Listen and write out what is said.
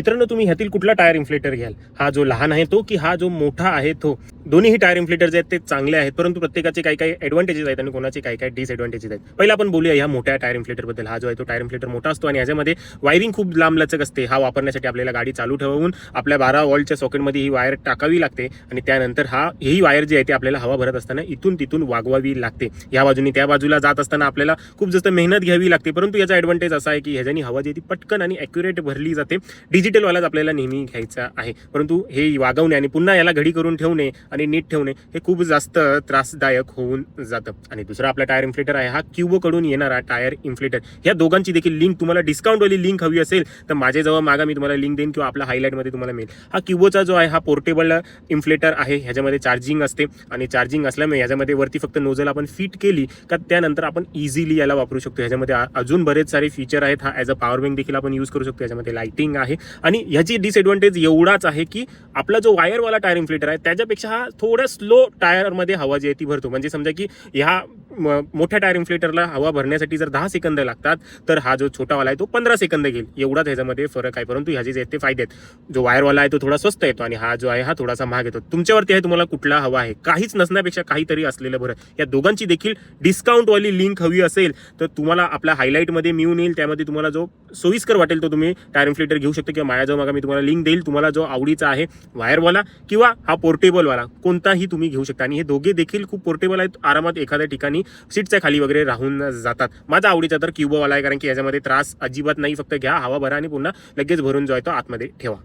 मित्रांनो, तुम्ही ह्यातील कुठला टायर इन्फ्लेटर घ्याल? हा जो लहान आहे तो, की हा जो मोठा आहे तो? दोन्हीही टायर इन्फ्लेटर जे आहेत ते चांगले आहेत, परंतु प्रत्येकाचे काही काही ॲडव्हान्टेजेस आहेत आणि कोणाचे काही काही डिसएडव्हान्टेजेस आहेत. पहिला आपण बोलूया ह्या मोठ्या टायर इन्फ्लेटर बद्दल. हा जो आहे तो टायर इन्फ्लेटर मोठा असतो आणि ह्याच्यामध्ये वायरिंग खूप लांब लचक असते. हा वापरण्यासाठी आपल्याला गाडी चालू ठेवून आपल्या 12 वॉल्टच्या सॉकेटमध्ये ही वायर टाकावी लागते आणि त्यानंतर ही वायर जी आहे ती आपल्याला हवा भरत असताना इथून तिथून वागवावी लागते. या बाजूने त्या बाजूला जात असताना आपल्याला खूप जास्त मेहनत घ्यावी लागते, परंतु याचा ॲडव्हान्टेज असा आहे की ह्याच्यानी हवा जी ती पटकन आणि ॲक्युरेट भरली जाते. डिजिटलवालाच आपल्याला नेहमी घ्यायचा आहे, परंतु हे वागवणे आणि पुन्हा याला घडी करून ठेवणे आणि नीट ठेवणे हे खूप जास्त त्रासदायक होऊन जातं. आणि दुसरा आपला टायर इन्फ्लेटर आहे हा क्युबो कडून येणारा टायर इन्फ्लेटर. या दोघांची देखील लिंक, तुम्हाला डिस्काउंटवाली लिंक हवी असेल तर माझ्याजवळ मागा, मी तुम्हाला लिंक देईन किंवा आपल्या हायलाईटमध्ये तुम्हाला मिळेल. हा क्युबोचा जो आहे हा पोर्टेबल इन्फ्लेटर आहे. ह्याच्यामध्ये चार्जिंग असते आणि चार्जिंग असल्यामुळे ह्याच्यामध्ये वरती फक्त नोझल आपण फिट केली का त्यानंतर आपण इझिली याला वापरू शकतो. ह्याच्यामध्ये अजून बरेच सारे फीचर आहेत. हा ॲज अ पॉवर बँक देखील आपण यूज करू शकतो. ह्याच्यामध्ये लाइटिंग आहे आणि ह्याची डिसएडव्हान्टेज एवढाच आहे की आपला जो वायरवाला टायर इन्फ्लेटर आहे त्याच्यापेक्षा हा थोडा स्लो टायरमध्ये हवा जी आहे ती भरतो. म्हणजे समजा की ह्या मोठ्या टायर इन्फ्लेटरला हवा भरण्यासाठी जर 10 सेकंद लागतात तर हा जो छोटावाला आहे तो 15 सेकंद घेईल. एवढाच ह्याच्यामध्ये फरक आहे, परंतु ह्याचे जे ते फायदे आहेत, जो वायरवाला आहे तो थोडा स्वस्त येतो आणि हा जो आहे हा थोडासा महाग येतो. तुमच्यावरती आहे तुम्हाला कुठला हवा आहे. काहीच नसण्यापेक्षा काहीतरी असलेलं बरं. या दोघांची देखील डिस्काउंटवाली लिंक हवी असेल तर तुम्हाला आपल्या हायलाईटमध्ये मिळून येईल. त्यामध्ये तुम्हाला जो सोयीस्कर वाटेल तो तुम्ही टायर इन्फ्लेटर घेऊ शकता किंवा माझ्याजवळ मागा मी तुम्हाला लिंक देईल. तुम्हाला जो आवडीचा आहे वायरवाला किंवा हा पोर्टेबलवाला कोणताही तुम्ही घेऊ शकता आणि हे दोघे देखील खूप पोर्टेबल आहेत. आरामात एखाद्या ठिकाणी सीटच्या खाली वगैरे राहून जातात. माझा आवडीचा तर क्युबोवाला आहे, कारण की याच्यामध्ये त्रास अजिबात नाही. फक्त घ्या, हवा भरा आणि पुन्हा लगेच भरून जो आहे तो आतमध्ये ठेवा.